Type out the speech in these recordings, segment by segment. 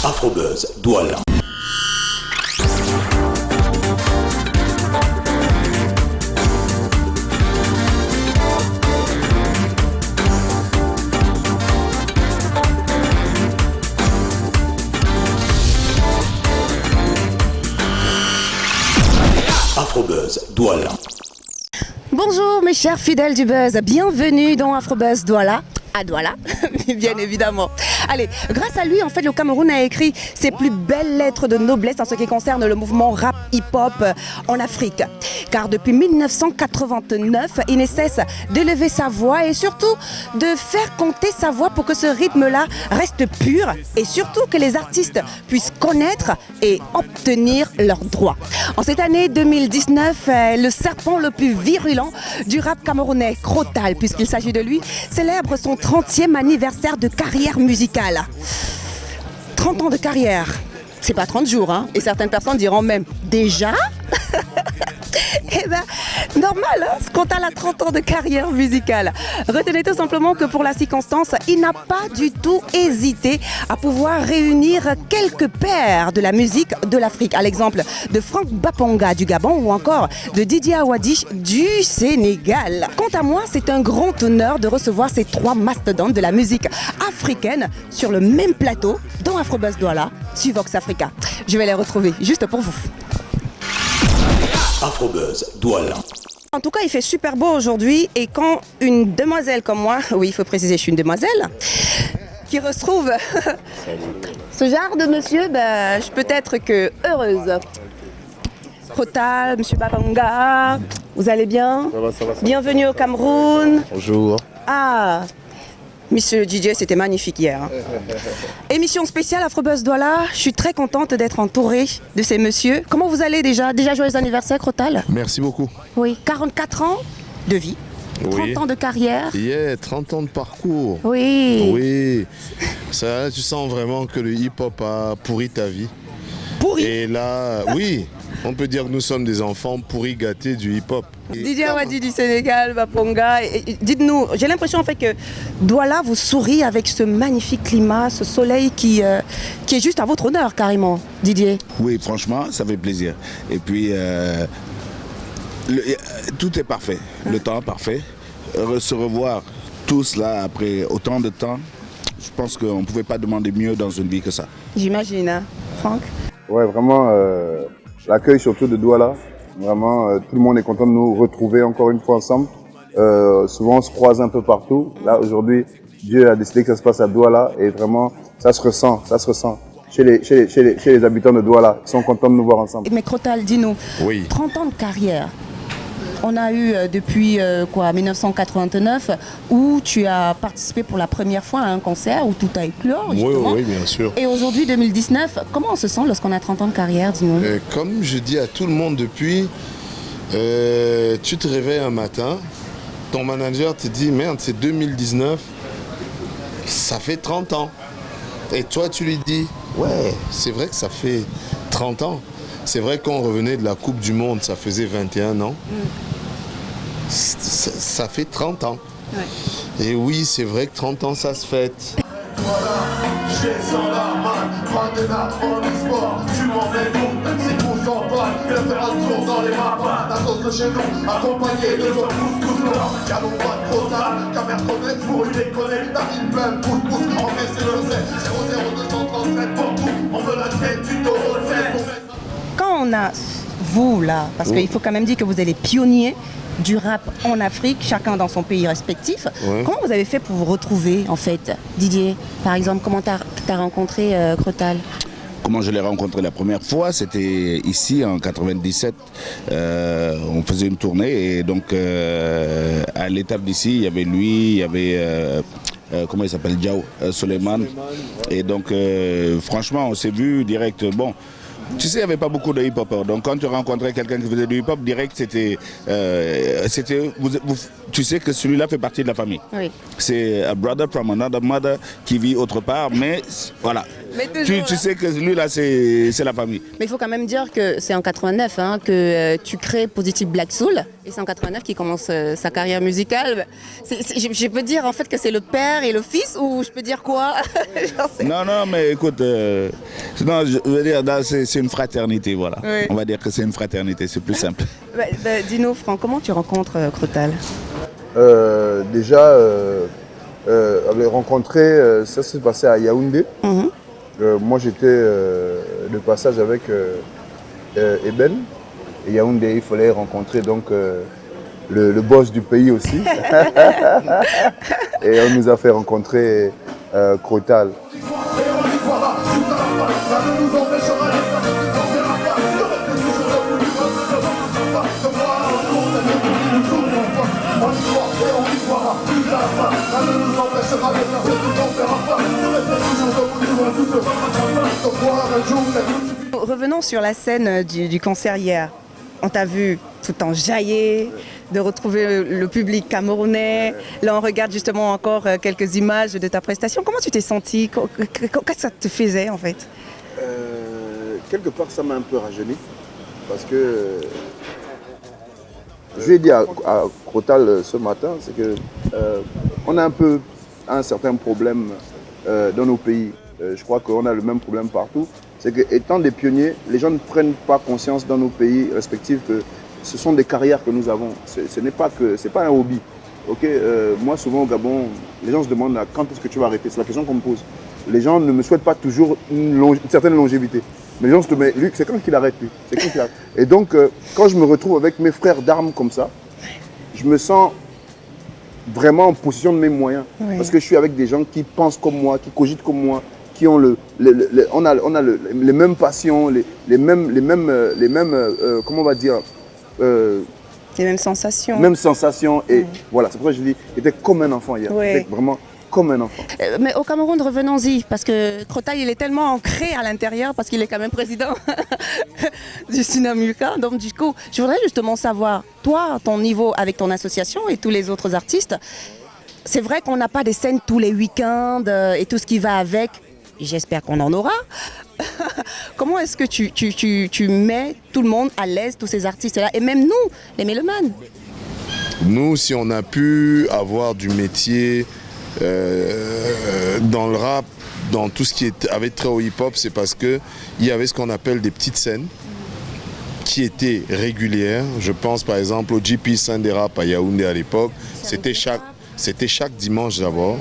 Afrobuzz Douala. Afrobuzz Douala. Bonjour mes chers fidèles du Buzz, bienvenue dans Afrobuzz Douala. À Douala, bien évidemment. Allez, grâce à lui, en fait, le Cameroun a écrit ses plus belles lettres de noblesse en ce qui concerne le mouvement rap hip-hop en Afrique. Car depuis 1989, il ne cesse d'élever sa voix et surtout de faire compter sa voix pour que ce rythme-là reste pur et surtout que les artistes puissent connaître et obtenir leurs droits. En cette année 2019, le serpent le plus virulent du rap camerounais, Crotal, puisqu'il s'agit de lui, célèbre son 30e anniversaire de carrière musicale. 30 ans de carrière, c'est pas 30 jours, hein? Et certaines personnes diront même, déjà? Eh bien, normal, hein, quand on a 30 ans de carrière musicale. Retenez tout simplement que pour la circonstance, il n'a pas du tout hésité à pouvoir réunir quelques pairs de la musique de l'Afrique. À l'exemple de Franck Baponga du Gabon ou encore de Didier Awadi du Sénégal. Quant à moi, c'est un grand honneur de recevoir ces trois mastodontes de la musique africaine sur le même plateau dans Afrobuzz Douala sur Vox Africa. Je vais les retrouver juste pour vous. Afrobuzz Douala. En tout cas, il fait super beau aujourd'hui et quand une demoiselle comme moi, oui, il faut préciser, je suis une demoiselle, qui retrouve ce genre de monsieur, je peux être que heureuse. Crotal, monsieur Babanga, vous allez bien? Ça va. Bienvenue au Cameroun. Bonjour. Ah, monsieur DJ, c'était magnifique hier. Émission spéciale Afrobuzz Douala. Je suis très contente d'être entourée de ces messieurs. Comment vous allez déjà? Déjà joyeux anniversaire, Crotal? Merci beaucoup. Oui, 44 ans de vie, 30 ans de carrière. 30 ans de parcours. Oui. Oui. Ça, tu sens vraiment que le hip-hop a pourri ta vie. Pourri. Et là, oui, on peut dire que nous sommes des enfants pourris gâtés du hip-hop. Didier Awadi du Sénégal, Baponga. Dites-nous, j'ai l'impression en fait que Douala vous sourit avec ce magnifique climat, ce soleil qui est juste à votre honneur carrément, Didier. Oui, franchement, ça fait plaisir. Et puis, tout est parfait. Le temps est parfait. Se revoir tous là après autant de temps, je pense qu'on ne pouvait pas demander mieux dans une vie que ça. J'imagine, hein, Franck? Ouais, vraiment, l'accueil surtout de Douala. Vraiment, tout le monde est content de nous retrouver encore une fois ensemble. Souvent, on se croise un peu partout. Là, aujourd'hui, Dieu a décidé que ça se passe à Douala et vraiment, ça se ressent chez les habitants de Douala. Ils sont contents de nous voir ensemble. Mais Crotal, dis-nous, Oui. 30 ans de carrière. On a eu depuis 1989 où tu as participé pour la première fois à un concert où tout a éclos, justement. Oui, bien sûr. Et aujourd'hui, 2019, comment on se sent lorsqu'on a 30 ans de carrière, dis-nous? Comme je dis à tout le monde depuis, tu te réveilles un matin, ton manager te dit, merde, c'est 2019, ça fait 30 ans. Et toi, tu lui dis, ouais, c'est vrai que ça fait 30 ans. C'est vrai qu'on revenait de la Coupe du Monde, ça faisait 21 ans. Ça fait 30 ans. Ouais. Et oui, c'est vrai que 30 ans, ça se fête. Quand on a vous là, parce qu'il faut quand même dire que vous êtes les pionniers du rap en Afrique, chacun dans son pays respectif. Ouais. Comment vous avez fait pour vous retrouver en fait, Didier? Par exemple, comment t'as rencontré Crotal? Comment je l'ai rencontré la première fois, c'était ici en 97. On faisait une tournée et donc à l'étape d'ici, il y avait lui, il y avait comment il s'appelle, Diao Soleiman. Et donc franchement, on s'est vu direct. Bon, tu sais, il n'y avait pas beaucoup de hip-hopers. Donc quand tu rencontrais quelqu'un qui faisait du hip-hop, direct, c'était tu sais que celui-là fait partie de la famille. Oui. C'est a brother from another mother qui vit autre part, mais voilà. Mais toujours, tu sais que lui là, c'est la famille. Mais il faut quand même dire que c'est en 89 hein, que tu crées Positive Black Soul et c'est en 89 qu'il commence sa carrière musicale. Je peux dire en fait que c'est le père et le fils ou je peux dire quoi? Non, mais écoute, non, je veux dire, c'est une fraternité, voilà. Oui. On va dire que c'est une fraternité, c'est plus simple. Dis-nous, Franck, comment tu rencontres Crotal? Déjà, avait rencontré, ça s'est passé à Yaoundé. Moi, j'étais de passage avec Eben. Et Yaoundé, il fallait rencontrer donc le boss du pays aussi. Et on nous a fait rencontrer Crotal. Revenons sur la scène du concert hier. On t'a vu tout enjaillé, de retrouver le public camerounais. Là, on regarde justement encore quelques images de ta prestation. Comment tu t'es senti? Qu'est-ce que ça te faisait en fait? Quelque part, ça m'a un peu rajeuni. Parce que je lui ai dit à Crotal ce matin, c'est que on a un certain problème dans nos pays. Je crois qu'on a le même problème partout. C'est qu'étant des pionniers, les gens ne prennent pas conscience dans nos pays respectifs que ce sont des carrières que nous avons. Ce n'est pas un hobby. Okay, moi, souvent au Gabon, les gens se demandent quand est-ce que tu vas arrêter. C'est la question qu'on me pose. Les gens ne me souhaitent pas toujours une certaine longévité. Mais les gens se demandent, lui, c'est quand qu'il arrête, lui. Et donc, quand je me retrouve avec mes frères d'armes comme ça, je me sens vraiment en possession de mes moyens. Oui. Parce que je suis avec des gens qui pensent comme moi, qui cogitent comme moi, qui ont on a les mêmes passions, les mêmes comment on va dire, les mêmes sensations. Mêmes sensations. Et voilà, c'est pour ça que je dis, il était comme un enfant hier. Il était vraiment comme un enfant. Mais au Cameroun, revenons-y, parce que Crotal, il est tellement ancré à l'intérieur, parce qu'il est quand même président du Sinamuka. Donc du coup, je voudrais justement savoir, toi, ton niveau avec ton association et tous les autres artistes, c'est vrai qu'on n'a pas des scènes tous les week-ends et tout ce qui va avec. J'espère qu'on en aura. Comment est-ce que tu mets tout le monde à l'aise, tous ces artistes-là, et même nous, les mélomanes? Nous, si on a pu avoir du métier dans le rap, dans tout ce qui avait trait au hip-hop, c'est parce qu'il y avait ce qu'on appelle des petites scènes qui étaient régulières. Je pense par exemple au GP Scène des Rap à Yaoundé à l'époque. C'était chaque dimanche d'abord.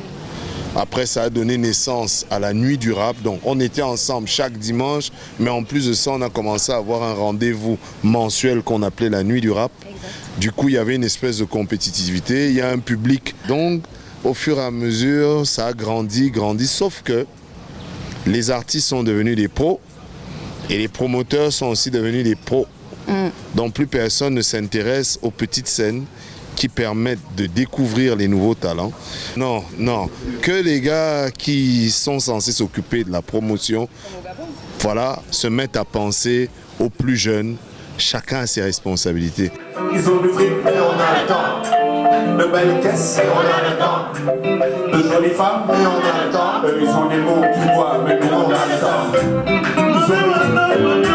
Après, ça a donné naissance à la nuit du rap. Donc, on était ensemble chaque dimanche. Mais en plus de ça, on a commencé à avoir un rendez-vous mensuel qu'on appelait la nuit du rap. Exact. Du coup, il y avait une espèce de compétitivité. Il y a un public. Donc, au fur et à mesure, ça a grandi. Sauf que les artistes sont devenus des pros. Et les promoteurs sont aussi devenus des pros. Donc, plus personne ne s'intéresse aux petites scènes qui permettent de découvrir les nouveaux talents. Non, que les gars qui sont censés s'occuper de la promotion, voilà, se mettent à penser aux plus jeunes. Chacun a ses responsabilités. Ils ont le fric, mais on a le temps. Le bal est caisse, mais on a le temps. De jolies femmes, mais on a le temps. Ils ont des mots, tu vois, mais nous on a le temps. Ils ont le fric.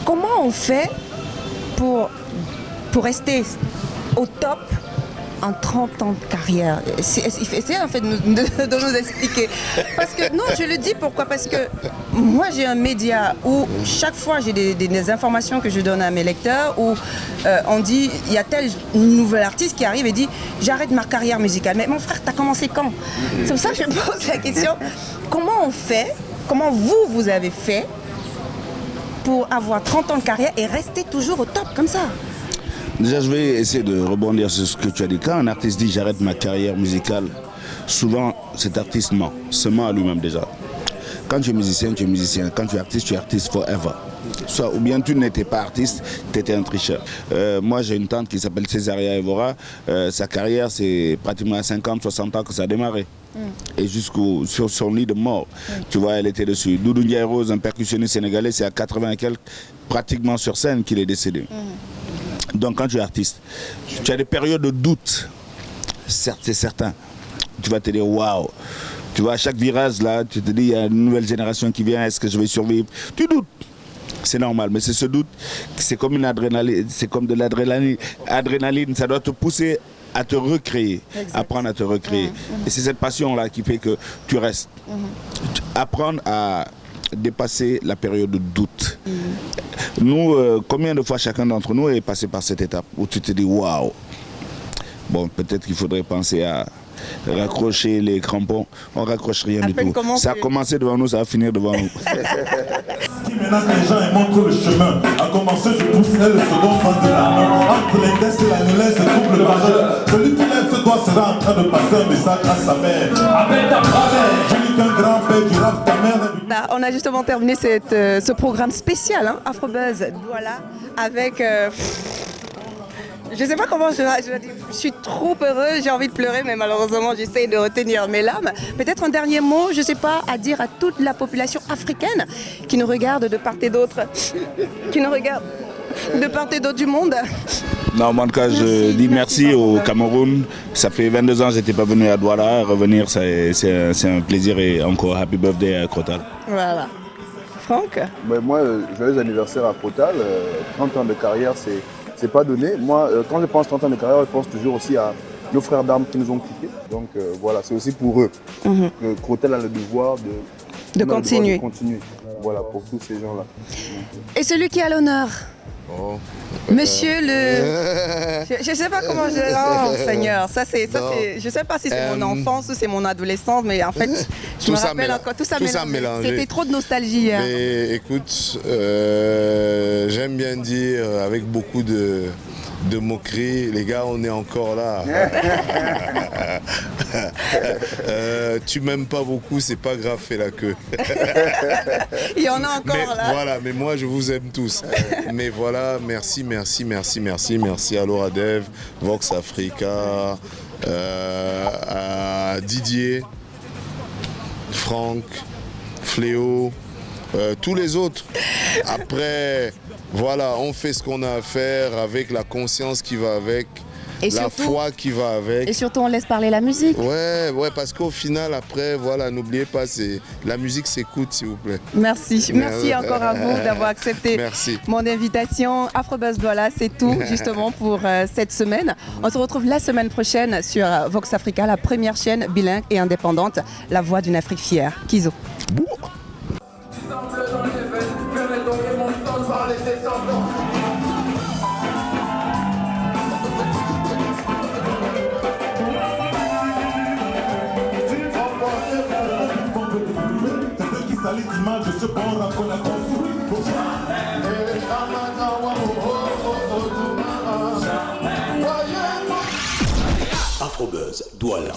Comment on fait pour rester au top en 30 ans de carrière? Essayez en fait de nous expliquer. Parce que, non, je le dis pourquoi? Parce que moi j'ai un média où chaque fois j'ai des informations que je donne à mes lecteurs où on dit, il y a tel nouvel artiste qui arrive et dit j'arrête ma carrière musicale. Mais mon frère, t'as commencé quand? C'est pour ça que je pose la question. Comment on fait? Comment vous avez fait pour avoir 30 ans de carrière et rester toujours au top comme ça? Déjà, je vais essayer de rebondir sur ce que tu as dit. Quand un artiste dit « j'arrête ma carrière musicale », souvent cet artiste se ment à lui-même déjà. Quand tu es musicien, tu es musicien. Quand tu es artiste forever. Soit, ou bien tu n'étais pas artiste, tu étais un tricheur. Moi, j'ai une tante qui s'appelle Césaria Evora. Sa carrière, c'est pratiquement à 50, 60 ans que ça a démarré. Et sur son lit de mort, tu vois, elle était dessus. Doudou Ndiaye Rose, un percussionniste sénégalais, c'est à 80 et quelques, pratiquement sur scène qu'il est décédé. Donc quand tu es artiste, tu as des périodes de doute. certes, c'est certain. Tu vas te dire waouh. Tu vois, à chaque virage, là, tu te dis, il y a une nouvelle génération qui vient, est-ce que je vais survivre? Tu doutes. C'est normal, mais c'est ce doute, c'est comme une adrénaline, c'est comme de l'adrénaline. Adrénaline, ça doit te pousser à te recréer, apprendre à te recréer. Et c'est cette passion-là qui fait que tu restes. Apprendre à dépasser la période de doute. Nous, combien de fois chacun d'entre nous est passé par cette étape où tu te dis waouh. Bon, peut-être qu'il faudrait penser à raccrocher les crampons. On raccroche rien du tout. Ça a commencé devant nous, ça va finir devant nous. Qui menace les gens et montre le chemin. A commencer, je pousserai le second face de la main. Entre l'index et l'annulaire, c'est double majeur. Celui qui lève ce doigt sera en train de passer un message à sa mère. Appelle ta grand-mère. Je dis qu'un grand-père du rap, ta mère. On a justement terminé ce programme spécial, hein, Afrobuzz Douala, avec... je ne sais pas comment je dire. Je suis trop heureuse, j'ai envie de pleurer, mais malheureusement, j'essaie de retenir mes larmes. Peut-être un dernier mot, je ne sais pas, à dire à toute la population africaine qui nous regarde de part et d'autre, qui nous regarde de part et d'autre du monde. Non, en tout cas, je dis merci au Cameroun. Ça fait 22 ans que je n'étais pas venu à Douala. Revenir, c'est un plaisir et encore happy birthday à Crotal. Voilà. Franck? Moi, joyeux anniversaire à Crotal. 30 ans de carrière, c'est pas donné. Moi, quand je pense 30 ans de carrière, je pense toujours aussi à nos frères d'armes qui nous ont quittés. Donc voilà, c'est aussi pour eux que Crotal a le devoir de continuer. Voilà, pour tous ces gens-là. Et celui qui a l'honneur? Monsieur je ne sais pas comment Oh Seigneur, je ne sais pas si c'est mon enfance ou c'est mon adolescence, mais en fait, je me rappelle encore, tout ça mélangé. C'était trop de nostalgie. Hein. Mais écoute, j'aime bien dire avec beaucoup de moquerie, les gars, on est encore là. Tu m'aimes pas beaucoup, c'est pas grave, fais la queue. Il y en a encore là. Voilà, mais moi je vous aime tous. Mais voilà, merci à Laura Dev, Vox Africa, à Didier, Franck, Fléau, tous les autres. Après, voilà, on fait ce qu'on a à faire avec la conscience qui va avec, et la foi qui va avec. Et surtout, on laisse parler la musique. Ouais, parce qu'au final, après, voilà, n'oubliez pas, la musique s'écoute, s'il vous plaît. Merci encore à vous d'avoir accepté mon invitation. Afrobuzz Douala, c'est tout justement pour cette semaine. On se retrouve la semaine prochaine sur Vox Africa, la première chaîne bilingue et indépendante, la voix d'une Afrique fière. Kizo. L'image de ce bon rap qu'on a construit. Afrobuzz Douala.